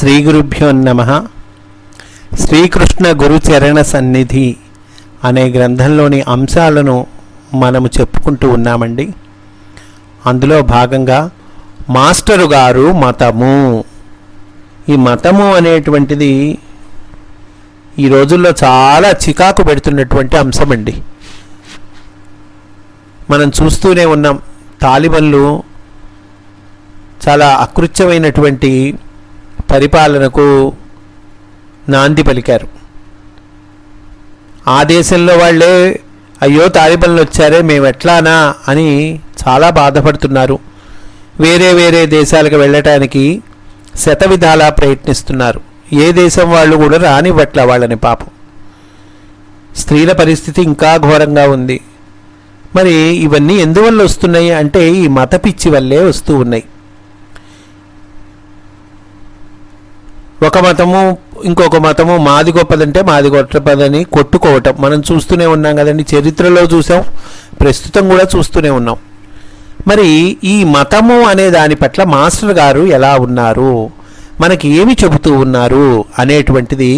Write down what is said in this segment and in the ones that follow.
శ్రీ గురుభ్యో నమః. శ్రీకృష్ణ గురుచరణ సన్నిధి అనే గ్రంథంలోని అంశాలను మనము చెప్పుకుంటూ ఉన్నామండి. అందులో భాగంగా మాస్టరు గారు మతము, ఈ మతము అనేటువంటిది ఈ రోజుల్లో చాలా చికాకు పెడుతున్నటువంటి అంశమండి. మనం చూస్తూనే ఉన్నాం, తాలిబన్లు చాలా అకృత్యమైనటువంటి పరిపాలనకు నాంది పలికారు. ఆ దేశంలో వాళ్ళే అయ్యో తాలిబన్లు వచ్చారే మేము ఎట్లానా అని చాలా బాధపడుతున్నారు. వేరే వేరే దేశాలకు వెళ్ళటానికి శతవిధాలా ప్రయత్నిస్తున్నారు. ఏ దేశం వాళ్ళు కూడా రానివ్వట్ల వాళ్ళని. పాపం స్త్రీల పరిస్థితి ఇంకా ఘోరంగా ఉంది. మరి ఇవన్నీ ఎందువల్ల వస్తున్నాయి అంటే ఈ మత పిచ్చి వల్లే వస్తూ ఉన్నాయి. ఒక మతము ఇంకొక మతము మాది గొప్పదంటే మాది గొప్పదని కొట్టుకోవటం మనం చూస్తూనే ఉన్నాం కదండి. చరిత్రలో చూసాం, ప్రస్తుతం కూడా చూస్తూనే ఉన్నాం. మరి ఈ మతము అనే దాని పట్ల మాస్టర్ గారు ఎలా ఉన్నారు, మనకి ఏమి చెబుతూ ఉన్నారు అనేటువంటిది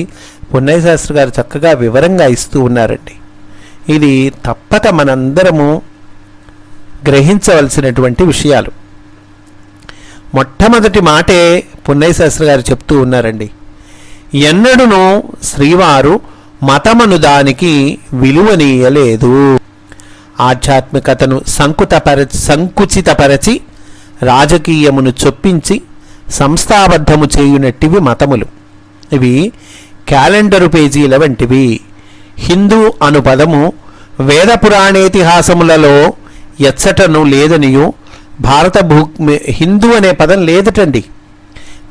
పున్నయ్య శాస్త్రి గారు చక్కగా వివరంగా ఇస్తూ ఉన్నారండి. ఇది తప్పక మనందరము గ్రహించవలసినటువంటి విషయాలు. మొట్టమొదటి మాటే పున్నయ్య శాస్త్రి గారు చెప్తూ ఉన్నారండి, ఎన్నడూనూ శ్రీవారు మతమను దానికి విలువనీయలేదు. ఆధ్యాత్మికతను సంకుచితపరచి రాజకీయమును చొప్పించి సంస్థాబద్ధము చేయునట్టివి మతములు. ఇవి క్యాలెండరు పేజీల వంటివి. హిందూ అను పదము వేద పురాణేతిహాసములలో ఎచ్చటను లేదనియు భారత హిందూ అనే పదం లేదటండి.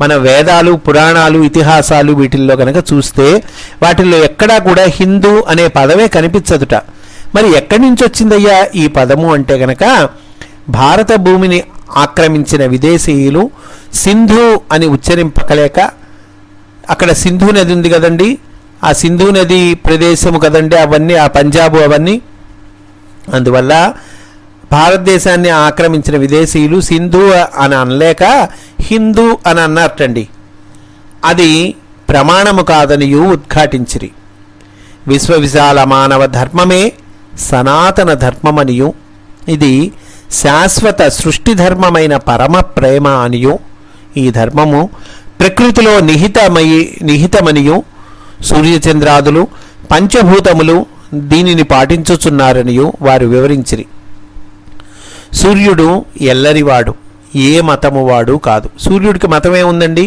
మన వేదాలు, పురాణాలు, ఇతిహాసాలు వీటిల్లో కనుక చూస్తే వాటిల్లో ఎక్కడా కూడా హిందూ అనే పదమే కనిపించదుట. మరి ఎక్కడి నుంచి వచ్చిందయ్యా ఈ పదము అంటే కనుక భారత భూమిని ఆక్రమించిన విదేశీయులు సింధు అని ఉచ్చరింపకలేక, అక్కడ సింధు నది ఉంది కదండి, ఆ సింధు నది ప్రదేశము కదండి అవన్నీ, ఆ పంజాబు అవన్నీ, అందువల్ల భారతదేశాన్ని ఆక్రమించిన విదేశీయులు సింధు అని అనలేక హిందూ అని అన్నారటండి. అది ప్రమాణము కాదనియు ఉద్ఘాటించిరి. విశ్వవిశాల మానవ ధర్మమే సనాతన ధర్మమనియు, ఇది శాశ్వత సృష్టి ధర్మమైన పరమ ప్రేమ అనియు, ఈ ధర్మము ప్రకృతిలో నిహితమనియు, సూర్యచంద్రాదులు పంచభూతములు దీనిని పాటించుచున్నారనియు వారు వివరించిరి. సూర్యుడు ఎల్లరివాడు, ఏ మతము వాడు కాదు. సూర్యుడికి మతమే ఉందండి,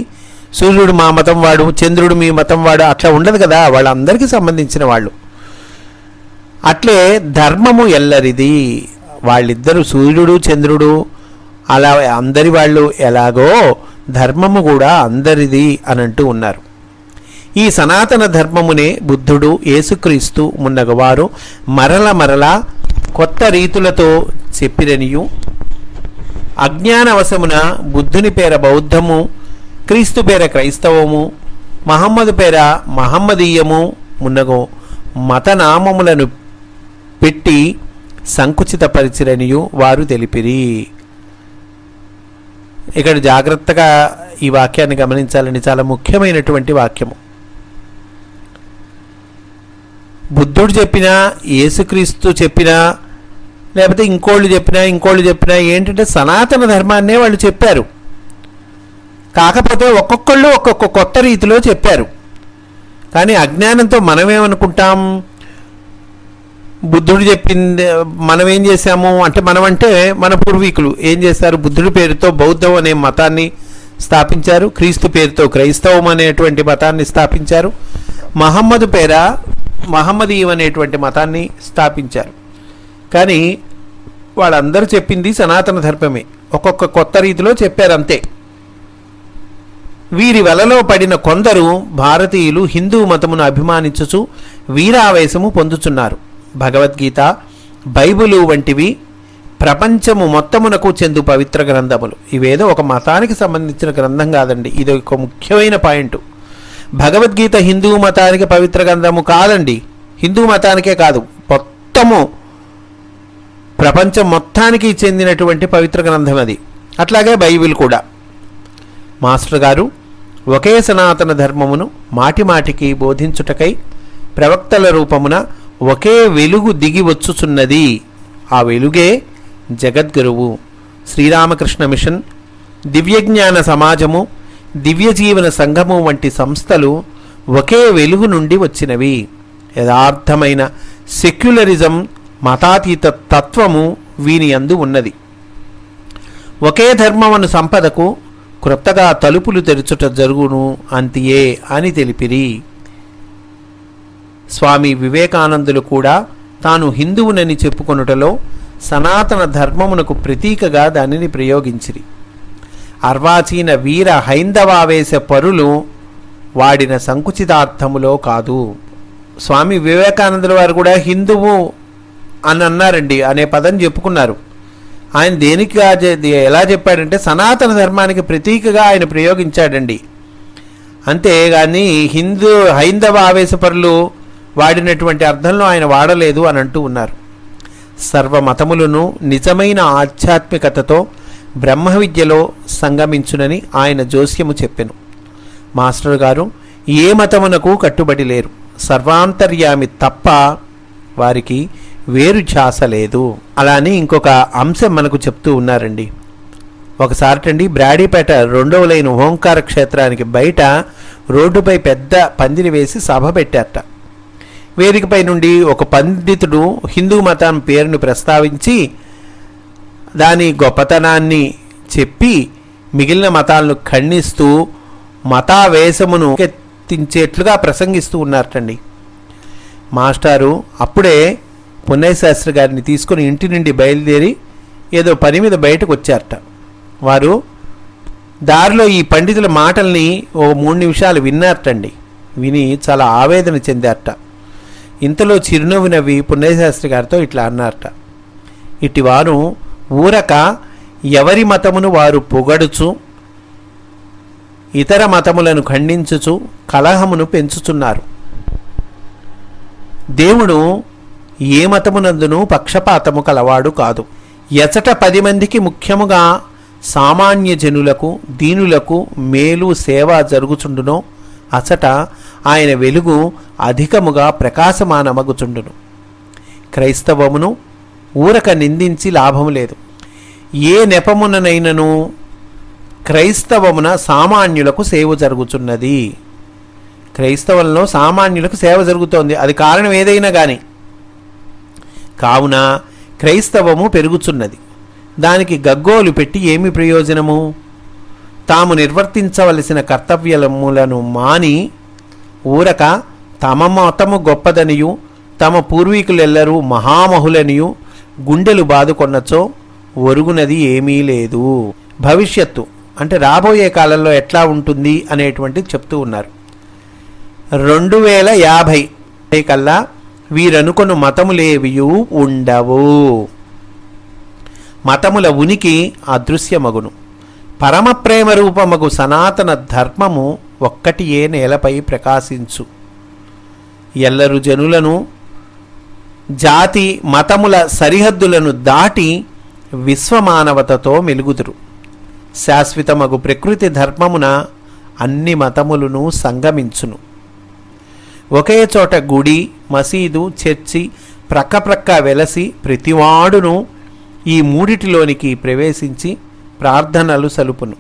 సూర్యుడు మా మతం వాడు, చంద్రుడు మీ మతం వాడు అట్లా ఉండదు కదా, వాళ్ళందరికీ సంబంధించిన వాళ్ళు. అట్లే ధర్మము ఎల్లరిది. వాళ్ళిద్దరూ సూర్యుడు చంద్రుడు అలా అందరి వాళ్ళు ఎలాగో ధర్మము కూడా అందరిది అని అంటూ ఉన్నారు. ఈ సనాతన ధర్మమునే బుద్ధుడు, యేసుక్రీస్తు మున్నగవారు మరల కొత్త రీతులతో చెప్పిరనియు, అజ్ఞానవశమున బుద్ధుని పేర బౌద్ధము, క్రీస్తు పేర క్రైస్తవము, మహమ్మదు పేర మహమ్మదీయము మున్నగో మతనామములను పెట్టి సంకుచితపరిచిరనియు వారు తెలిపిరి. ఇక్కడ జాగ్రత్తగా ఈ వాక్యాన్ని గమనించాలని, చాలా ముఖ్యమైనటువంటి వాక్యము. బుద్ధుడు చెప్పినా, యేసుక్రీస్తు చెప్పినా, లేకపోతే ఇంకోళ్ళు చెప్పినా ఏంటంటే సనాతన ధర్మాన్నే వాళ్ళు చెప్పారు. కాకపోతే ఒక్కొక్కళ్ళు ఒక్కొక్క కొత్త రీతిలో చెప్పారు. కానీ అజ్ఞానంతో మనమేమనుకుంటాం, బుద్ధుడు చెప్పింది మనం ఏం చేశాము అంటే, మన పూర్వీకులు ఏం చేశారు, బుద్ధుడి పేరుతో బౌద్ధం అనే మతాన్ని స్థాపించారు, క్రీస్తు పేరుతో క్రైస్తవం అనేటువంటి మతాన్ని స్థాపించారు, మహమ్మదు పేర మహమ్మదీయం అనేటువంటి మతాన్ని స్థాపించారు. కానీ వాళ్ళందరూ చెప్పింది సనాతన ధర్మమే, ఒక్కొక్క కొత్త రీతిలో చెప్పారు అంతే. వీరి వలలో పడిన కొందరు భారతీయులు హిందూ మతమును అభిమానించుచు వీరావేశము పొందుచున్నారు. భగవద్గీత, బైబిలు వంటివి ప్రపంచము మొత్తమునకు చెందు పవిత్ర గ్రంథములు. ఇవేదో ఒక మతానికి సంబంధించిన గ్రంథం కాదండి, ఇది ఒక ముఖ్యమైన పాయింట్. భగవద్గీత హిందూ మతానికి పవిత్ర గ్రంథము కాదండి, హిందూ మతానికే కాదు, మొత్తము ప్రపంచం మొత్తానికి చెందినటువంటి పవిత్ర గ్రంథం అది. అట్లాగే బైబిల్ కూడా. మాస్టర్ గారు ఒకే సనాతన ధర్మమును మాటిమాటికి బోధించుటకై ప్రవక్తల రూపమున ఒకే వెలుగు దిగి వచ్చుచున్నది. ఆ వెలుగే జగద్గురువు. శ్రీరామకృష్ణ మిషన్, దివ్యజ్ఞాన సమాజము, దివ్యజీవన సంఘము వంటి సంస్థలు ఒకే వెలుగు నుండి వచ్చినవి. యథార్థమైన సెక్యులరిజం, మతాతీత తత్వము వీని యందు ఉన్నది. ఒకే ధర్మమును సంపదకు క్రొత్తగా తలుపులు తెరుచుట జరుగును అంతియే అని తెలిపిరి. స్వామి వివేకానందులు కూడా తాను హిందువునని చెప్పుకొనుటలో సనాతన ధర్మమునకు ప్రతీకగా దానిని ప్రయోగించిరి. అర్వాచీన వీర హైందవావేశ పరులు వాడిన సంకుచితార్థములో కాదు. స్వామి వివేకానందుల వారు కూడా హిందువు అని అన్నారండి, అనే పదం చెప్పుకున్నారు. ఆయన దేనికి ఎలా చెప్పాడంటే సనాతన ధర్మానికి ప్రతీకగా ఆయన ప్రయోగించాడండి. అంతేగాని హైందవ ఆవేశపరులు వాడినటువంటి అర్థంలో ఆయన వాడలేదు అని అంటూ ఉన్నారు. సర్వమతములను నిజమైన ఆధ్యాత్మికతతో బ్రహ్మ విద్యలో సంగమించునని ఆయన జోస్యము చెప్పెను. మాస్టర్ గారు ఏ మతమునకు కట్టుబడి లేరు. సర్వాంతర్యామి తప్ప వారికి వేరు ఛాస లేదు. అలానే ఇంకొక అంశం మనకు చెప్తూ ఉన్నారండి. ఒకసారిటండి బ్రాడీపేట 2వ లైన్ ఓంకార క్షేత్రానికి బయట రోడ్డుపై పెద్ద పందిరి వేసి సభ పెట్టారట. వేదికపై నుండి ఒక పండితుడు హిందూ మతం పేరును ప్రస్తావించి దాని గొప్పతనాన్ని చెప్పి మిగిలిన మతాలను ఖండిస్తూ మతావేశమును ఎత్తించేట్లుగా ప్రసంగిస్తూ ఉన్నారటండి. మాస్టారు అప్పుడే పున్నయ్య శాస్త్రి గారిని తీసుకుని ఇంటి నుండి బయలుదేరి ఏదో పని మీద బయటకు వచ్చారట. వారు దారిలో ఈ పండితుల మాటల్ని ఓ 3 నిమిషాలు విన్నారటండి. విని చాలా ఆవేదన చెందారట. ఇంతలో చిరునవ్వు నవ్వి పున్నయ్య శాస్త్రి గారితో ఇట్లా అన్నారట, ఇటివారు ఊరక ఎవరి మతమును వారు పొగడుచు ఇతర మతములను ఖండించుచు కలహమును పెంచుచున్నారు. దేవుడు ఏ మతమునందును పక్షపాతము కలవాడు కాదు. ఎచట 10 మందికి ముఖ్యముగా సామాన్య జనులకు దీనులకు మేలు సేవ జరుగుచుండునో అచట ఆయన వెలుగు అధికముగా ప్రకాశమానమగుచుండును. క్రైస్తవమును ఊరక నిందించి లాభము లేదు. ఏ నెపముననైనను క్రైస్తవమున సామాన్యులకు సేవ జరుగుతున్నది. క్రైస్తవంలో సామాన్యులకు సేవ జరుగుతోంది, అది కారణం ఏదైనా కానీ. కావున క్రైస్తవము పెరుగుచున్నది. దానికి గగ్గోలు పెట్టి ఏమి ప్రయోజనము? తాము నిర్వర్తించవలసిన కర్తవ్యములను మాని ఊరక తమ మతము గొప్పదనియు తమ పూర్వీకులెల్లరూ మహామహులనియు గుండెలు బాదుకొన్నచో ఒరుగునది ఏమీ లేదు. భవిష్యత్తు అంటే రాబోయే కాలంలో ఎట్లా ఉంటుంది అనేటువంటిది చెప్తూ ఉన్నారు. 2050 కల్లా వీరనుకొను మతములేవియూ ఉండవు. మతముల ఉనికి అదృశ్యమగును. పరమప్రేమ రూపమగు సనాతన ధర్మము ఒక్కటియే నేలపై ప్రకాశించు. ఎల్లరు జనులను జాతి మతముల సరిహద్దులను దాటి విశ్వమానవతతో మెలుగుదురు. శాశ్వతమగు ప్రకృతి ధర్మమున అన్ని మతములను సంగమించును. ఒకే చోట గుడి, మసీదు, చర్చి ప్రక్కప్రక్క వెలసి ప్రతివాడును ఈ మూడిటిలోనికి ప్రవేశించి ప్రార్థనలు సలుపును.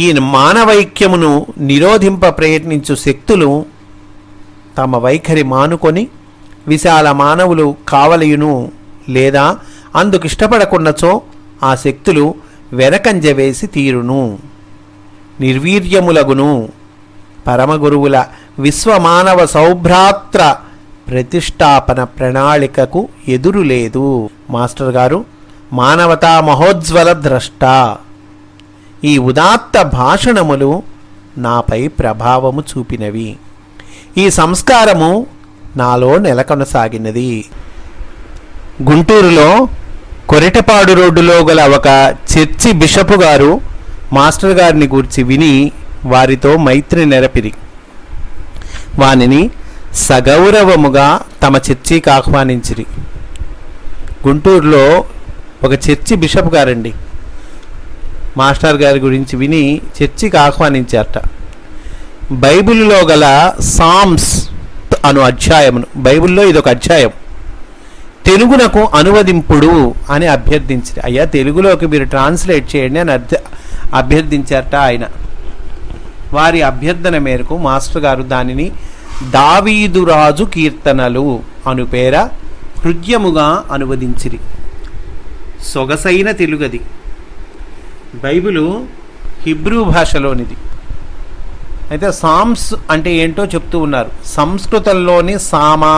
ఈ మానవైక్యమును నిరోధింప ప్రయత్నించు శక్తులు తమ వైఖరి మానుకొని విశాల మానవులు కావలయును, లేదా అందుకిష్టపడకున్నచో ఆ శక్తులు వెనకంజ వేసి తీరును, నిర్వీర్యములగును. పరమగురువుల విశ్వమానవ సౌభ్రాత్ర ప్రతిష్టాపన ప్రణాళికకు ఎదురు లేదు. మాస్టర్ గారు మానవతా మహోజ్వల ద్రష్ట. ఈ ఉదాత్త భాషణములు నాపై ప్రభావము చూపినవి. ఈ సంస్కారము నాలో నెలకొనసాగినది. గుంటూరులో కొరిటపాడు రోడ్డులో గల ఒక చర్చి బిషపు గారు మాస్టర్ గారిని గూర్చి విని వారితో మైత్రి నెరపిరి. వానిని సగౌరవముగా తమ చర్చికి ఆహ్వానించిరి. గుంటూరులో ఒక చర్చి బిషప్ గారండి. మాస్టర్ గారి గురించి విని చర్చికి ఆహ్వానించారట. బైబిల్లో గల సామ్స్ అను అధ్యాయమును, బైబిల్లో ఇదొక అధ్యాయం, తెలుగునకు అనువదింపుడు అని అభ్యర్థించారు. అయ్యా తెలుగులోకి మీరు ట్రాన్స్లేట్ చేయండి అని అభ్యర్థించారట ఆయన. వారి అభ్యర్థన మేరకు మాస్టర్ గారు దానిని దావీదురాజు కీర్తనలు అను పేర హృద్యముగా అనువదించిరి. సొగసైన తెలుగది. Bible Hebrew భాషలోనిది. అయితే సామ్స్ అంటే ఏంటో చెప్తూ ఉన్నారు. సంస్కృతంలోని సామా,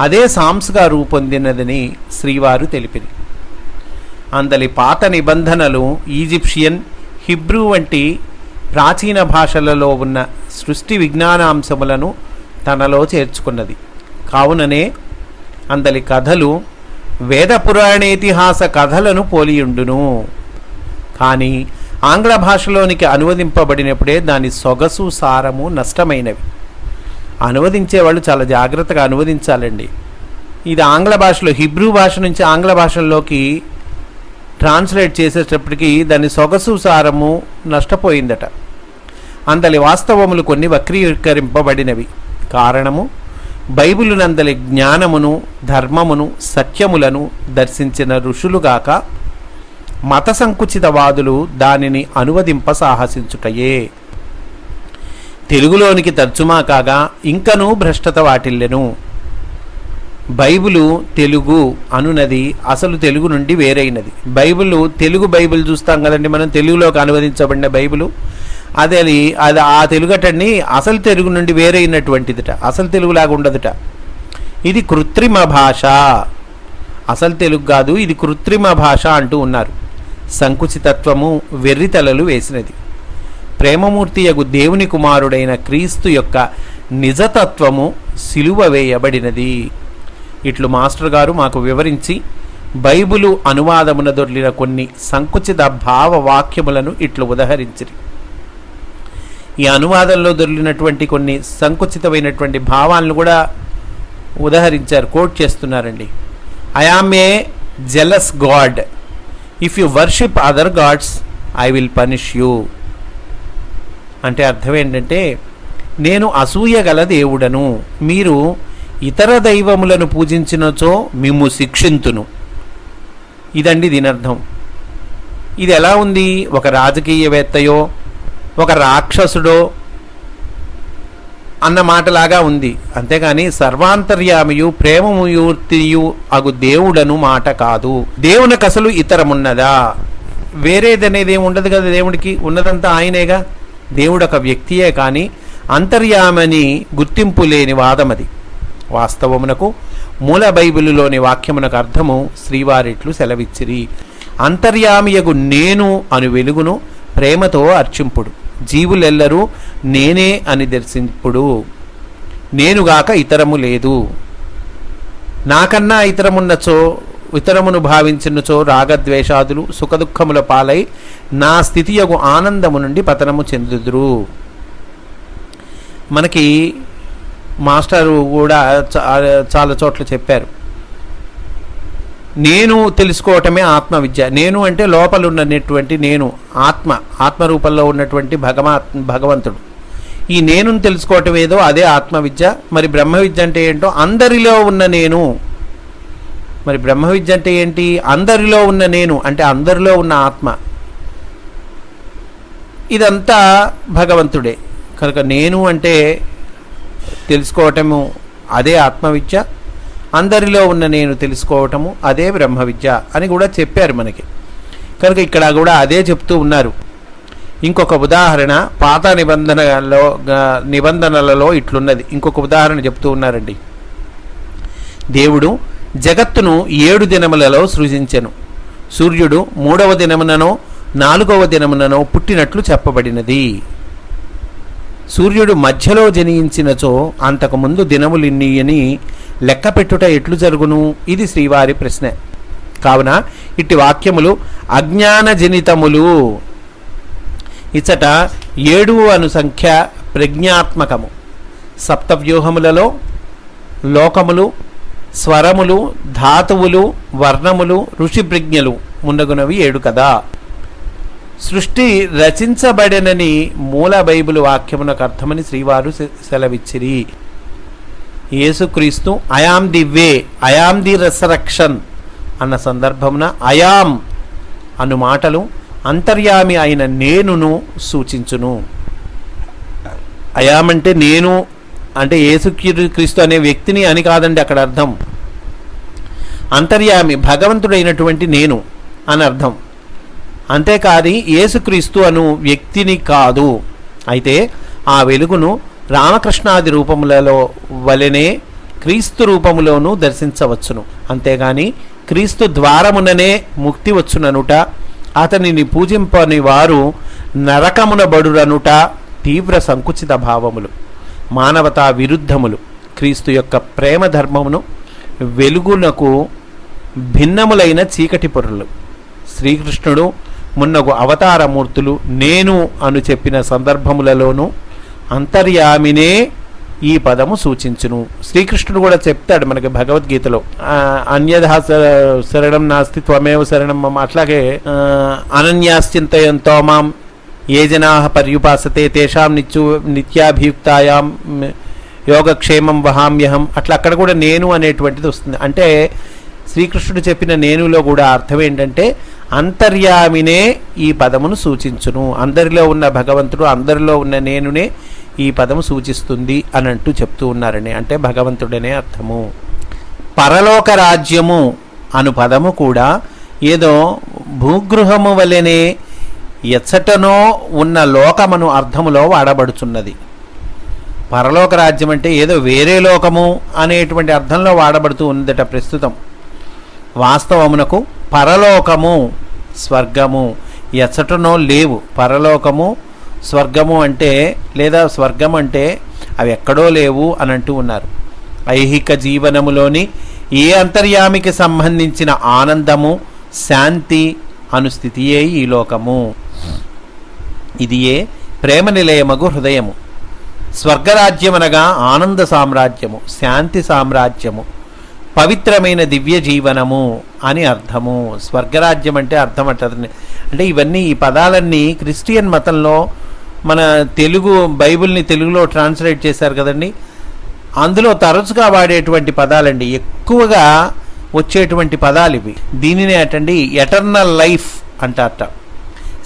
అదే సామ్స్గా రూపొందినదని శ్రీవారు తెలిపిరి. అందలి పాత నిబంధనలు ఈజిప్షియన్, హిబ్రూ వంటి ప్రాచీన భాషలలో ఉన్న సృష్టి విజ్ఞానాంశములను తనలో చేర్చుకున్నది. కావుననే అందలి కథలు వేద పురాణేతిహాస కథలను పోలియుండును. కానీ ఆంగ్ల భాషలోనికి అనువదింపబడినప్పుడే దాని సొగసు సారము నష్టమైనవి. అనువదించేవాళ్ళు చాలా జాగ్రత్తగా అనువదించాలండి. ఇది ఆంగ్ల భాషలో, హిబ్రూ భాష నుంచి ఆంగ్ల భాషల్లోకి ట్రాన్స్లేట్ చేసేటప్పటికీ దాని సొగసు సారము నష్టపోయిందట. అందలి వాస్తవములు కొన్ని వక్రీకరింపబడినవి. కారణము బైబిలు నందలి జ్ఞానమును, ధర్మమును, సత్యములను దర్శించిన ఋషులుగాక మత సంకుచితవాదులు దానిని అనువదింప సాహసించుటయే. తెలుగులోనికి తర్జుమా కాగా ఇంకనూ భ్రష్టత వాటిల్లెను. బైబిలు తెలుగు అనునది అసలు తెలుగు నుండి వేరైనది. తెలుగు బైబిల్ చూస్తాం కదండి మనం, తెలుగులోకి అనువదించబడిన బైబిలు, అది ఆ తెలుగటండి అసలు తెలుగు నుండి వేరైనటువంటిదిట. అసలు తెలుగులాగా ఉండదుట. ఇది కృత్రిమ భాష, అసలు తెలుగు కాదు, ఇది కృత్రిమ భాష అంటూ ఉన్నారు. సంకుచితత్వము వెర్రితలలు వేసినది. ప్రేమమూర్తియగు దేవుని కుమారుడైన క్రీస్తు యొక్క నిజతత్వము సిలువ వేయబడినది. ఇట్లు మాస్టర్ గారు మాకు వివరించి బైబిలు అనువాదమున దొర్లిన కొన్ని సంకుచిత భావ వాక్యములను ఇట్లు ఉదహరించిరి. ఈ అనువాదంలో దొర్లినటువంటి కొన్ని సంకుచితమైనటువంటి భావాలను కూడా ఉదహరించారు, కోట్ చేస్తున్నారండి. I am a jealous God, if you worship other gods I will punish you. అంటే అర్థం ఏంటంటే, నేను అసూయ గల దేవుడను, మీరు ఇతర దైవములను పూజించినచో మిమ్ము శిక్షింతును. ఇదండి దీని అర్థం. ఇది ఎలా ఉంది? ఒక రాజకీయవేత్తయో ఒక రాక్షసుడో అన్న మాటలాగా ఉంది. అంతేగాని సర్వాంతర్యామియు ప్రేమమూర్తియు అగు దేవుడను మాట కాదు. దేవునికి అసలు ఇతరమున్నదా? వేరేదనేది ఏమి ఉండదు కదా. దేవుడికి ఉన్నదంతా ఆయనేగా. దేవుడు ఒక వ్యక్తియే కానీ అంతర్యామని గుర్తింపు లేని వాదమది. వాస్తవమునకు మూల బైబిలులోని వాక్యమునకు అర్థము శ్రీవారిట్లు సెలవిచ్చిరి. అంతర్యామియగు నేను అను వెలుగును ప్రేమతో అర్చింపుడు, జీవులెల్లరూ నేనే అని దర్శింపుడు, నేనుగాక ఇతరము లేదు. నాకన్నా ఇతరమును భావించినచో రాగద్వేషాదులు సుఖదుఖముల పాలై నా స్థితియగు ఆనందము నుండి పతనము చెందుదురు. మనకి మాస్టరు కూడా చాలా చోట్ల చెప్పారు, నేను తెలుసుకోవటమే ఆత్మవిద్య. నేను అంటే లోపల ఉన్నటువంటి నేను, ఆత్మరూపంలో ఉన్నటువంటి భగవంతుడు. ఈ నేను తెలుసుకోవటం ఏదో అదే ఆత్మవిద్య. మరి బ్రహ్మవిద్య అంటే ఏంటో, అందరిలో ఉన్న నేను. మరి బ్రహ్మవిద్య అంటే ఏంటి? అందరిలో ఉన్న నేను అంటే అందరిలో ఉన్న ఆత్మ. ఇదంతా భగవంతుడే కనుక నేను అంటే తెలుసుకోవటము అదే ఆత్మవిద్య, అందరిలో ఉన్న నేను తెలుసుకోవటము అదే బ్రహ్మ విద్య అని కూడా చెప్పారు మనకి. కనుక ఇక్కడ కూడా అదే చెప్తూ ఉన్నారు. ఇంకొక ఉదాహరణ పాత నిబంధనలలో ఇట్లున్నది. ఇంకొక ఉదాహరణ చెప్తూ ఉన్నారండి. దేవుడు జగత్తును 7 దినములలో సృజించెను. సూర్యుడు 3వ దినముననో 4వ దినముననో పుట్టినట్లు చెప్పబడినది. సూర్యుడు మధ్యలో జనించినచో అంతకుముందు దినములిన్నియని లెక్క పెట్టుట ఎట్లు జరుగును? ఇది శ్రీవారి ప్రశ్న. కావున ఇట్టి వాక్యములు అజ్ఞానజనితములు. ఇచ్చట 7 అను సంఖ్య ప్రజ్ఞాత్మకము. సప్తవ్యూహములలో లోకములు, స్వరములు, ధాతువులు, వర్ణములు, ఋషి ప్రజ్ఞలు మున్నగునవి 7 కదా. సృష్టి రచించబడినని మూల బైబిల్ వాక్యమునకు అర్థమని శ్రీవారు సెలవిచ్చిరి. యేసుక్రీస్తు I am the way, I am the resurrection అన్న సందర్భమున ఐఆమ్ అను మాటలు అంతర్యామి అయిన నేనును సూచించును. ఐఆమ్ అంటే నేను, అంటే యేసుక్రీస్తు అనే వ్యక్తిని అని కాదండి అక్కడ అర్థం. అంతర్యామి భగవంతుడైనటువంటి నేను అని అర్థం. అంతేకాదు యేసుక్రీస్తు అను వ్యక్తిని కాదు. అయితే ఆ వెలుగును రామకృష్ణాది రూపములలో వలెనే క్రీస్తు రూపములోనూ దర్శించవచ్చును. అంతేగాని క్రీస్తు ద్వారముననే ముక్తి వచ్చుననుట, అతనిని పూజింపని వారు నరకమున బడురనుట తీవ్ర సంకుచిత భావములు, మానవతా విరుద్ధములు. క్రీస్తు యొక్క ప్రేమ ధర్మమును వెలుగునకు భిన్నములైన చీకటి పొరలు. శ్రీకృష్ణుడు మున్నగు అవతారమూర్తులు నేను అను చెప్పిన సందర్భములలోనూ అంతర్యామినే ఈ పదము సూచించును. శ్రీకృష్ణుడు కూడా చెప్తాడు మనకి భగవద్గీతలో, అన్యథా శరణం నాస్తి త్వమేవ శరణం మమ. అట్లాగే అనన్యాశ్చింతయంతో మాం ఏ జనా పర్యుపాసతే తేషాం నిత్యాభియుక్తాయాం యోగక్షేమం వహామ్యహం. అట్లా అక్కడ కూడా నేను అనేటువంటిది వస్తుంది. అంటే శ్రీకృష్ణుడు చెప్పిన నేనులో కూడా అర్థం ఏంటంటే అంతర్యామినే ఈ పదమును సూచించును. అందరిలో ఉన్న భగవంతుడు, అందరిలో ఉన్న నేనునే ఈ పదము సూచిస్తుంది అని అంటూ చెప్తూ ఉన్నారని, అంటే భగవంతుడనే అర్థము. పరలోక రాజ్యము అను పదము కూడా ఏదో భూగృహము వలెనే ఎచ్చటనో ఉన్న లోకమను అర్థములో వాడబడుచున్నది. పరలోక రాజ్యం అంటే ఏదో వేరే లోకము అనేటువంటి అర్థంలో వాడబడుతూ ఉందట ప్రస్తుతం. వాస్తవమునకు పరలోకము, స్వర్గము ఎచ్చటనో లేవు. పరలోకము, స్వర్గము అంటే లేదా స్వర్గం అంటే అవి ఎక్కడో లేవు అని అంటూ ఉన్నారు. ఐహిక జీవనములోని ఏ అంతర్యామికి సంబంధించిన ఆనందము, శాంతి అనుస్థితియే ఈ లోకము. ఇది ఏ ప్రేమ నిలయమగు హృదయము. స్వర్గరాజ్యమనగా ఆనంద సామ్రాజ్యము, శాంతి సామ్రాజ్యము, పవిత్రమైన దివ్య జీవనము అని అర్థము. స్వర్గరాజ్యం అంటే అర్థం అంటే ఇవన్నీ ఈ పదాలన్నీ క్రిస్టియన్ మతంలో మన తెలుగు బైబిల్ని తెలుగులో ట్రాన్స్లేట్ చేశారు కదండి, అందులో తరచుగా వాడేటువంటి పదాలండి, ఎక్కువగా వచ్చేటువంటి పదాలు ఇవి. దీనినే అటండి ఎటర్నల్ లైఫ్ అంటారట.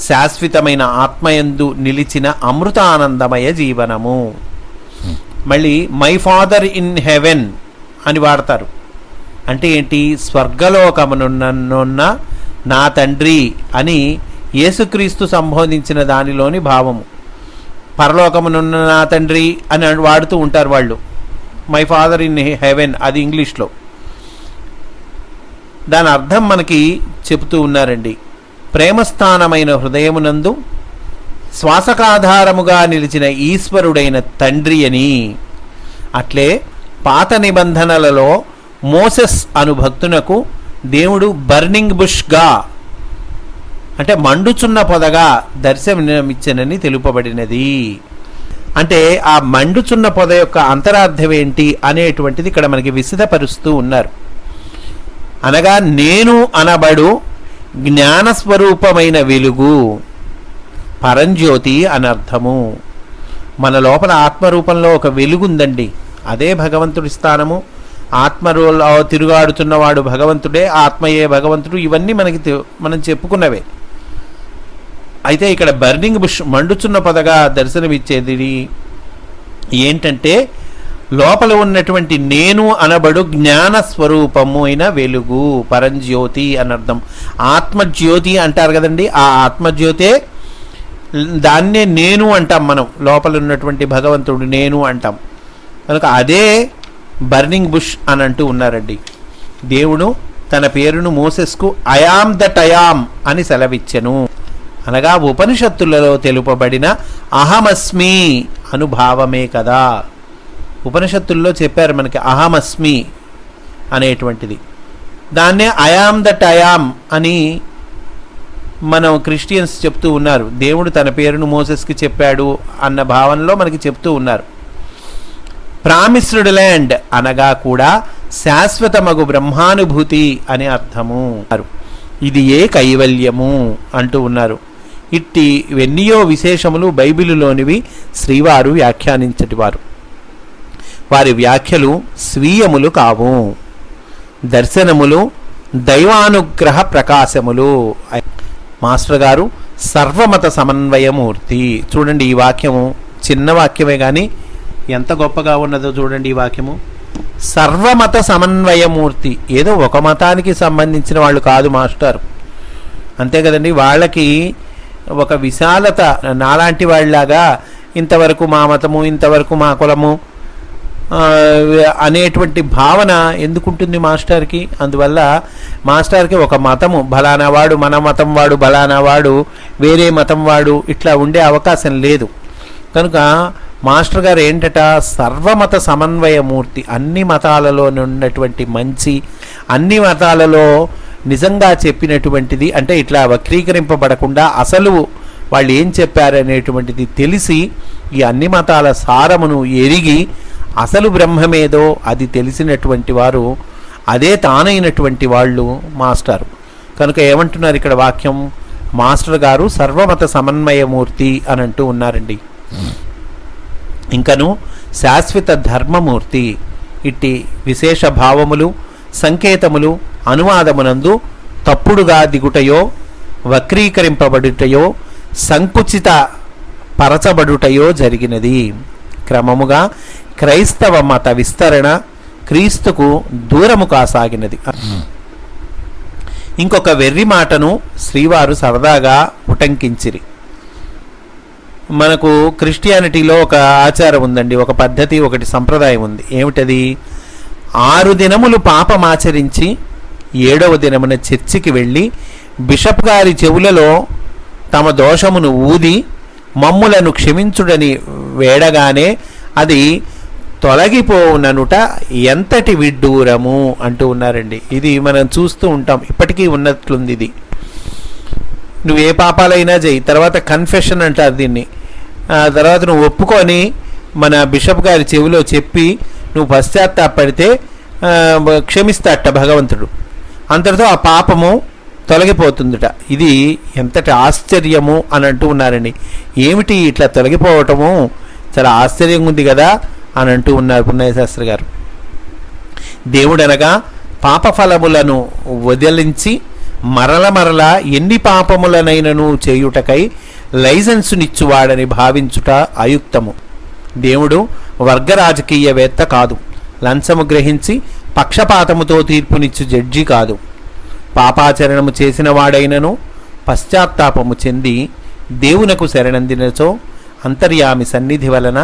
శాశ్వతమైన ఆత్మయందు నిలిచిన అమృతానందమయ జీవనము. మళ్ళీ మై ఫాదర్ ఇన్ హెవెన్ అని వాడతారు. అంటే ఏంటి? స్వర్గలోకమునున్న నా తండ్రి అని యేసుక్రీస్తు సంబోధించిన దానిలోని భావము. పరలోకమునున్న నా తండ్రి అని వాడుతూ ఉంటారు వాళ్ళు. మై ఫాదర్ ఇన్ హెవెన్ అది ఇంగ్లీష్లో. దాని అర్థం మనకి చెబుతూ ఉన్నారండి. ప్రేమస్థానమైన హృదయమునందు శ్వాసకాధారముగా నిలిచిన ఈశ్వరుడైన తండ్రి అని. అట్లే పాత నిబంధనలలో మోసెస్ అను భక్తునకు దేవుడు బర్నింగ్ బుష్గా అంటే మండుచున్న పొదగా దర్శనమిచ్చనని తెలుపబడినది. అంటే ఆ మండుచున్న పొద యొక్క అంతరార్థం ఏంటి అనేటువంటిది ఇక్కడ మనకి విశదపరుస్తూ ఉన్నారు. అనగా నేను అనబడు జ్ఞానస్వరూపమైన వెలుగు, పరంజ్యోతి అనర్థము. మన లోపల ఆత్మరూపంలో ఒక వెలుగు ఉందండి, అదే భగవంతుడి స్థానము. ఆత్మలో తిరుగాడుతున్నవాడు భగవంతుడే, ఆత్మయే భగవంతుడు. ఇవన్నీ మనం చెప్పుకున్నవే. అయితే ఇక్కడ బర్నింగ్ బుష్ మండుచున్న పొదగా దర్శనమిచ్చేది ఏంటంటే లోపల ఉన్నటువంటి నేను అనబడు జ్ఞాన స్వరూపము అయిన వెలుగు, పరంజ్యోతి అనర్థం. ఆత్మజ్యోతి అంటారు కదండి, ఆ ఆత్మజ్యోతే దాన్నే నేను అంటాం మనం. లోపల ఉన్నటువంటి భగవంతుడు నేను అంటాం కనుక అదే బర్నింగ్ బుష్ అని అంటూ ఉన్నారండి. దేవుడు తన పేరును మోసెస్కు ఐయామ్ దట్ ఐయామ్ అని సెలవిచ్చెను. అనగా ఉపనిషత్తులలో తెలుపబడిన అహమస్మి అనుభావమే కదా. ఉపనిషత్తుల్లో చెప్పారు మనకి అహమస్మి అనేటువంటిది. దాన్నే ఐయామ్ దట్ ఐయామ్ అని మనం క్రిస్టియన్స్ చెప్తూ ఉన్నారు. దేవుడు తన పేరును మోసెస్కి చెప్పాడు అన్న భావనలో మనకి చెప్తూ ఉన్నారు. ప్రామిస్డ్ ల్యాండ్ అనగా కూడా శాశ్వతమగు బ్రహ్మానుభూతి అని అర్థము. ఇది ఏ కైవల్యము అంటూ ఉన్నారు. ఇట్టి ఎన్నియో విశేషములు బైబిలులోనివి శ్రీవారు వ్యాఖ్యానించటివారు. వారి వ్యాఖ్యలు స్వీయములు కావు, దర్శనములు, దైవానుగ్రహ ప్రకాశములు. మాస్టర్ గారు సర్వమత సమన్వయమూర్తి. చూడండి, ఈ వాక్యము చిన్న వాక్యమే కానీ ఎంత గొప్పగా ఉన్నదో చూడండి. ఈ వాక్యము సర్వమత సమన్వయమూర్తి. ఏదో ఒక మతానికి సంబంధించిన వాళ్ళు కాదు మాస్టర్, అంతే కదండి. వాళ్ళకి ఒక విశాలత, నాలాంటి వాళ్ళలాగా ఇంతవరకు మా మతము, ఇంతవరకు మా కులము అనేటువంటి భావన ఎందుకుంటుంది మాస్టర్కి? అందువల్ల మాస్టర్కి ఒక మతము, బలానా వాడు మన మతం వాడు, బలానా వాడు వేరే మతం వాడు, ఇట్లా ఉండే అవకాశం లేదు. కనుక మాస్టర్ గారు ఏంటట, సర్వమత సమన్వయమూర్తి. అన్ని మతాలలో ఉన్నటువంటి మంచి, అన్ని మతాలలో నిజంగా చెప్పినటువంటిది, అంటే ఇట్లా వక్రీకరింపబడకుండా అసలు వాళ్ళు ఏం చెప్పారనేటువంటిది తెలిసి, ఈ అన్ని మతాల సారమును ఎరిగి అసలు బ్రహ్మమేదో అది తెలిసినటువంటి వారు, అదే తానైనటువంటి వాళ్ళు మాస్టర్. కనుక ఏమంటున్నారు ఇక్కడ వాక్యం, మాస్టర్ గారు సర్వమత సమన్వయమూర్తి అని అంటూ ఉన్నారండి. ఇంకను శాశ్వత ధర్మమూర్తి. ఇట్టి విశేష భావములు, సంకేతములు అనువాదమునందు తప్పుడుగా దిగుటయో, వక్రీకరింపబడుటయో, సంకుచిత పరచబడుటయో జరిగినది. క్రమముగా క్రైస్తవ మత విస్తరణ క్రీస్తుకు దూరము కాసాగినది. ఇంకొక వెర్రి మాటను శ్రీవారు సరదాగా ఉటంకించిరి. మనకు క్రిస్టియానిటీలో ఒక ఆచారం ఉందండి, ఒక పద్ధతి, ఒకటి సంప్రదాయం ఉంది. ఏమిటది? 6 దినములు పాపమాచరించి 7వ దినమున చర్చికి వెళ్ళి బిషప్ గారి చెవులలో తమ దోషమును ఊది మమ్ములను క్షమించుడని వేడగానే అది తొలగిపోవుననుట ఎంతటి విడ్డూరము అంటూ ఉన్నారండి. ఇది మనం చూస్తూ ఉంటాం, ఇప్పటికీ ఉన్నట్లుంది ఇది. నువ్వు ఏ పాపాలైనా చేయి, తర్వాత కన్ఫెషన్ అంటారు దీన్ని. తర్వాత నువ్వు ఒప్పుకొని మన బిషప్ గారి చెవిలో చెప్పి నువ్వు పశ్చాత్తాపడితే క్షమిస్తాట భగవంతుడు, అంతటితో ఆ పాపము తొలగిపోతుందట. ఇది ఎంతటి ఆశ్చర్యము అని అంటూ ఉన్నారండి. ఏమిటి ఇట్లా తొలగిపోవటము, చాలా ఆశ్చర్యంగా ఉంది కదా అని అంటూ ఉన్నారు పున్నయ్యశాస్త్రి గారు. దేవుడనగా పాపఫలములను వదిలించి మరల ఎన్ని పాపములనైనను చేయుటకై లైసెన్సునిచ్చువాడని భావించుట అయుక్తము. దేవుడు వర్గ రాజకీయవేత్త కాదు, లంచము గ్రహించి పక్షపాతముతో తీర్పునిచ్చు జడ్జి కాదు. పాపాచరణము చేసిన వాడైనను పశ్చాత్తాపము చెంది దేవునకు శరణందినచో అంతర్యామి సన్నిధి వలన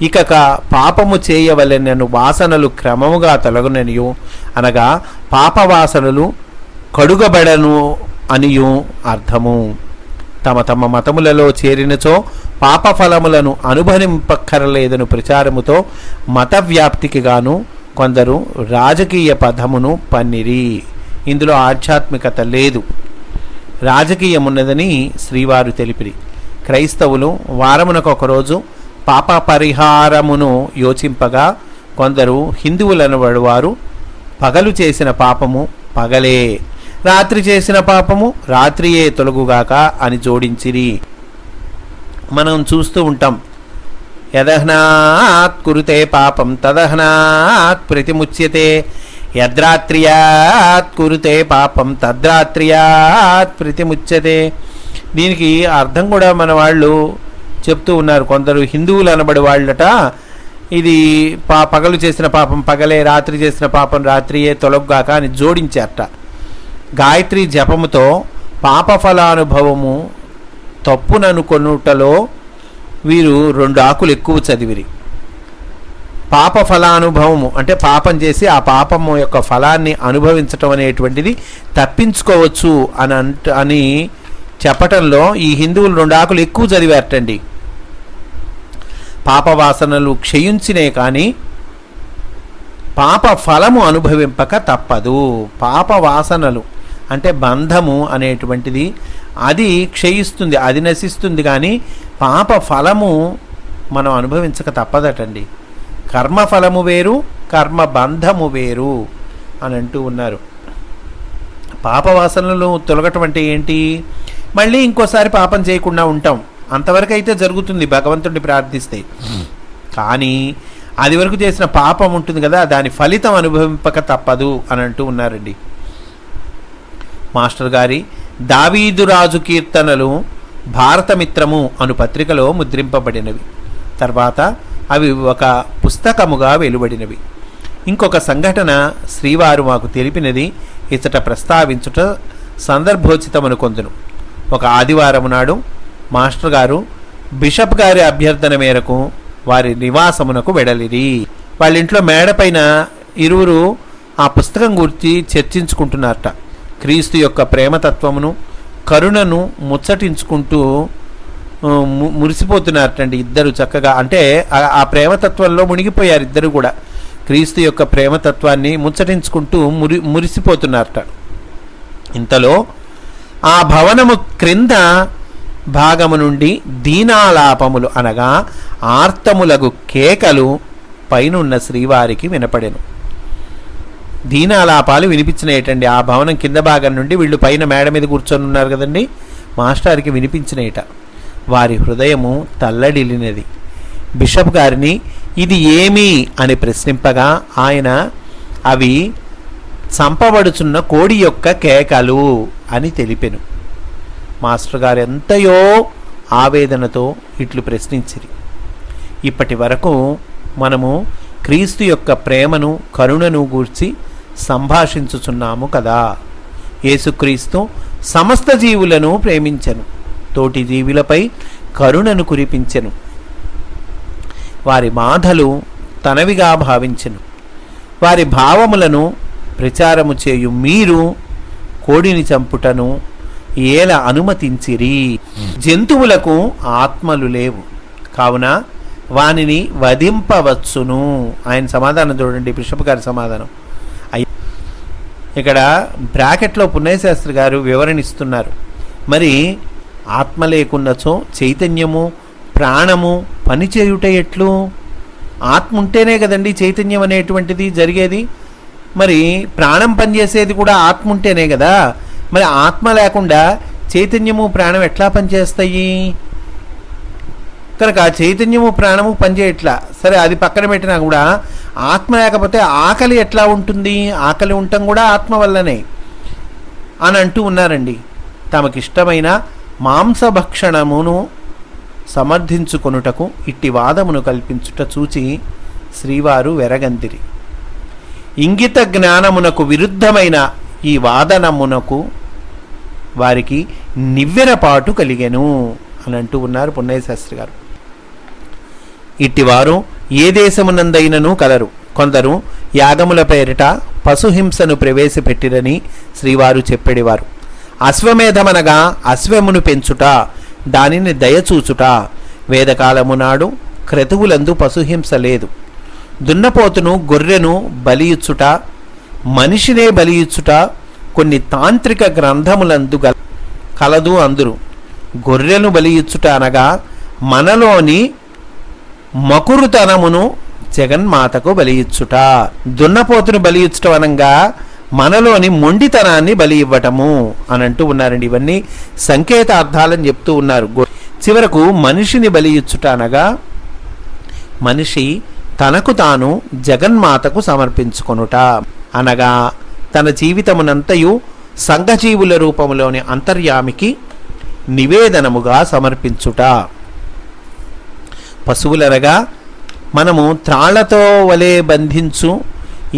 ఇకక పాపము చేయవలెనను వాసనలు క్రమముగా తొలగుననియు, అనగా పాపవాసనలు కడుగబడను అనియు అర్థము. తమ తమ మతములలో చేరినచో పాపఫలములను అనుభవింపక్కరలేదను ప్రచారముతో మత వ్యాప్తికి గాను కొందరు రాజకీయ పదమును పన్నిరి. ఇందులో ఆధ్యాత్మికత లేదు, రాజకీయమున్నదని శ్రీవారు తెలిపిరి. క్రైస్తవులు వారమునకు ఒకరోజు పాప పరిహారమును యోచింపగా, కొందరు హిందువులను వారు పగలు చేసిన పాపము పగలే, రాత్రి చేసిన పాపము రాత్రియే తొలగుగాక అని జోడించిరి. మనం చూస్తూ ఉంటాం, యదహ్నాత్ కురుతే పాపం తదహ్నాత్ ప్రతిముచ్యతే, యద్రాత్రియాత్ కురుతే పాపం తద్రాత్రియాత్ ప్రతిముచ్యతే. దీనికి అర్థం కూడా మన వాళ్ళు చెప్తూ ఉన్నారు. కొందరు హిందువులు అనబడి వాళ్ళట ఇది పగలు చేసిన పాపం పగలే, రాత్రి చేసిన పాపం రాత్రియే తొలగుగాక అని జోడించారట. గాయత్రి జపముతో పాపఫలానుభవము తప్పుననుకొనుటలో వీరు 2 ఆకులు ఎక్కువ చదివిరి. పాప ఫలానుభవము అంటే పాపం చేసి ఆ పాపము యొక్క ఫలాన్ని అనుభవించటం అనేటువంటిది తప్పించుకోవచ్చు అని చెప్పటంలో ఈ హిందువులు 2 ఆకులు ఎక్కువ చదివారటండి. పాపవాసనలు క్షయించినే కానీ పాప ఫలము అనుభవింపక తప్పదు. పాప వాసనలు అంటే బంధము అనేటువంటిది అది క్షయిస్తుంది, అది నశిస్తుంది, కానీ పాప ఫలము మనం అనుభవించక తప్పదటండి. కర్మఫలము వేరు, కర్మ బంధము వేరు అని అంటూ ఉన్నారు. పాపవాసనలు తొలగటం అంటే ఏంటి? మళ్ళీ ఇంకోసారి పాపం చేయకుండా ఉంటాం. అంతవరకు అయితే జరుగుతుంది భగవంతుడిని ప్రార్థిస్తే. కానీ అది వరకు చేసిన పాపం ఉంటుంది కదా, దాని ఫలితం అనుభవింపక తప్పదు అని అంటూ ఉన్నారండి. మాస్టర్ గారి దావీదురాజు కీర్తనలు భారతమిత్రము అను పత్రికలో ముద్రింపబడినవి. తర్వాత అవి ఒక పుస్తకముగా వెలువడినవి. ఇంకొక సంఘటన శ్రీవారు మాకు తెలిపినది ఇచ్చట ప్రస్తావించుట సందర్భోచితమను కొందును. ఒక ఆదివారం నాడు మాస్టర్ గారు బిషప్ గారి అభ్యర్థన మేరకు వారి నివాసమునకు వెడలిరి. వాళ్ళ ఇంట్లో మేడపైన ఇరువురు ఆ పుస్తకం గురించి చర్చించుకుంటున్నారట. క్రీస్తు యొక్క ప్రేమతత్వమును కరుణను ముచ్చటించుకుంటూ మురిసిపోతున్నారటండి ఇద్దరు చక్కగా. అంటే ఆ ప్రేమతత్వంలో మునిగిపోయారు ఇద్దరు కూడా. క్రీస్తు యొక్క ప్రేమతత్వాన్ని ముచ్చటించుకుంటూ మురిసిపోతున్నారట. ఇంతలో ఆ భవనము క్రింద భాగము నుండి దీనాలాపములు అనగా ఆర్తములగు కేకలు పైనున్న శ్రీవారికి వినపడెను. దీనాలాపాలు వినిపించినయటండి. ఆ భవనం కింద భాగం నుండి వీళ్ళు పైన మేడ మీద కూర్చొని ఉన్నారు కదండి, మాస్టర్కి వినిపించినయట. వారి హృదయము తల్లడిల్లినది. బిషప్ గారిని ఇది ఏమి అని ప్రశ్నింపగా ఆయన అవి చంపబడుచున్న కోడి యొక్క కేకలు అని తెలిపెను. మాస్టర్ గారు ఎంతయో ఆవేదనతో ఇట్లు ప్రశ్నించిరి. ఇప్పటి వరకు మనము క్రీస్తు యొక్క ప్రేమను కరుణను గూర్చి సంభాషించుచున్నాము కదా. యేసుక్రీస్తు సమస్త జీవులను ప్రేమించెను, తోటి జీవులపై కరుణను కురిపించెను, వారి బాధలు తనవిగా భావించెను. వారి భావములను ప్రచారము చేయు మీరు కోడిని చంపుటను ఏల అనుమతించిరి. జంతువులకు ఆత్మలు లేవు కావున వానిని వధింపవచ్చును. ఆయన సమాధానం చూడండి, బిషప్ గారి సమాధానం. ఇక్కడ బ్రాకెట్లో పుణ్యశాస్త్రి గారు వివరణిస్తున్నారు. మరి ఆత్మ లేకున్నచో చైతన్యము ప్రాణము పనిచేయుట ఎట్లు? ఆత్మ ఉంటేనే కదండి చైతన్యం అనేటువంటిది జరిగేది. మరి ప్రాణం పనిచేసేది కూడా ఆత్మ ఉంటేనే కదా. మరి ఆత్మ లేకుండా చైతన్యము ప్రాణం ఎట్లా పనిచేస్తాయి? కనుక చైతన్యము ప్రాణము పనిచేయట్లా. సరే, అది పక్కన పెట్టినా కూడా ఆత్మ లేకపోతే ఆకలి ఎట్లా ఉంటుంది? ఆకలి ఉండటం కూడా ఆత్మ వల్లనే అని అంటూ ఉన్నారండి. తమకిష్టమైన మాంసభక్షణమును సమర్థించుకొనుటకు ఇట్టి వాదమును కల్పించుట చూచి శ్రీవారు వెరగంతిరి. ఇంగిత జ్ఞానమునకు విరుద్ధమైన ఈ వాదనమునకు వారికి నివ్వెరపాటు కలిగెను అని అంటూ ఉన్నారు పున్నయ్యశాస్త్రి గారు. ఇట్టివారు ఏ దేశమునందైనను కలరు. కొందరు యాగముల పేరిట పశుహింసను ప్రవేశపెట్టిరని శ్రీవారు చెప్పేవారు. అశ్వమేధమనగా అశ్వమును పెంచుట, దానిని దయచూచుట. వేదకాలము నాడు క్రతువులందు పశుహింస లేదు. దున్నపోతును గొర్రెను బలియుచ్చుట, మనిషినే బలియుచ్చుట కొన్ని తాంత్రిక గ్రంథములందు కలదు అందురు. గొర్రెను బలియుచ్చుట అనగా మనలోని మకురుతనమును జగన్మాతకు బలియిచ్చుట. దున్నపోతును బలియిచ్చటం అనగా మనలోని మొండితనాన్ని బలి ఇవ్వటము అని అంటూ ఉన్నారండి. ఇవన్నీ సంకేతార్థాలని చెప్తూ ఉన్నారు. చివరకు మనిషిని బలియిచ్చుట అనగా మనిషి తనకు తాను జగన్మాతకు సమర్పించుకొనుట అనగా తన జీవితమునంతయు సంఘజీవుల రూపములోని అంతర్యామికి నివేదనముగా సమర్పించుట. పశువులనగా మనము త్రాళ్లతో వలె బంధించు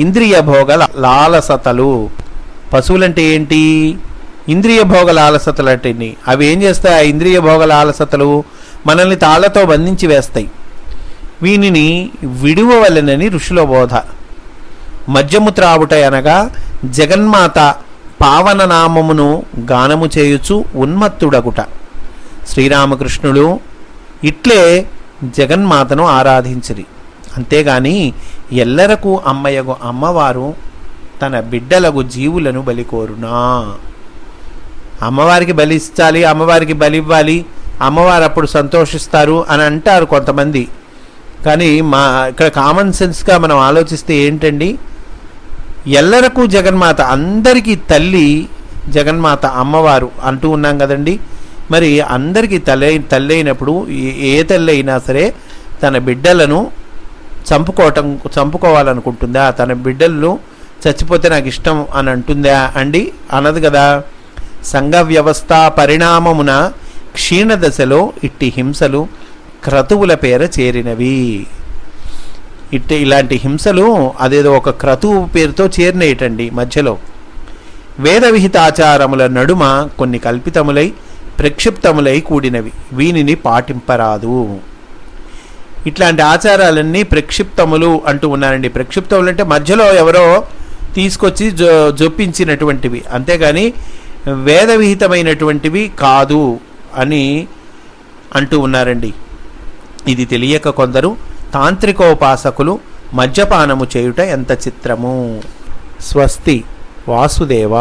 ఇంద్రియ భోగ లాలసతలు. పశువులంటే ఏంటి? ఇంద్రియ భోగ లాలసతలు అంటే అవి ఏం చేస్తాయి? ఆ ఇంద్రియ భోగ లాలసతలు మనల్ని తాళ్లతో బంధించి వేస్తాయి. వీనిని విడువవలెనని ఋషుల బోధ. మద్యము త్రావుట అనగా జగన్మాత పావన నామమును గానము చేయుచు ఉన్మత్తుడగుట. శ్రీరామకృష్ణుడు ఇట్లే జగన్మాతను ఆరాధించిరి. అంతేగాని ఎల్లరకు అమ్మయగు అమ్మవారు తన బిడ్డలకు జీవులను బలికోరునా? అమ్మవారికి బలి ఇచ్చాలి, అమ్మవారికి బలి ఇవ్వాలి, అమ్మవారు అప్పుడు సంతోషిస్తారు అని అంటారు కొంతమంది. కానీ ఇక్కడ కామన్ సెన్స్గా మనం ఆలోచిస్తే ఏంటండి, ఎల్లరకు జగన్మాత, అందరికీ తల్లి జగన్మాత అమ్మవారు అంటూ ఉన్నాం కదండి. మరి అందరికీ తల్లి అయినప్పుడు ఏ తల్లి అయినా సరే తన బిడ్డలను చంపుకోవాలనుకుంటుందా? తన బిడ్డలను చచ్చిపోతే నాకు ఇష్టం అని అంటుందా అండి? అనదు కదా. సంఘ వ్యవస్థ పరిణామమున క్షీణదశలో ఇట్టి హింసలు క్రతువుల పేర చేరినవి. ఇలాంటి హింసలు అదేదో ఒక క్రతువు పేరుతో చేరినేయటండి మధ్యలో. వేద విహితాచారముల నడుమ కొన్ని కల్పితములై ప్రక్షిప్తములై కూడినవి, వీనిని పాటింపరాదు. ఇట్లాంటి ఆచారాలన్నీ ప్రక్షిప్తములు అంటూ ఉన్నారండి. ప్రక్షిప్తములు అంటే మధ్యలో ఎవరో తీసుకొచ్చి జొప్పించినటువంటివి, అంతేగాని వేద విహితమైనటువంటివి కాదు అని అంటూ ఉన్నారండి. ఇది తెలియక కొందరు తాంత్రికోపాసకులు మద్యపానము చేయుట ఎంత చిత్రము. స్వస్తి వాసుదేవ.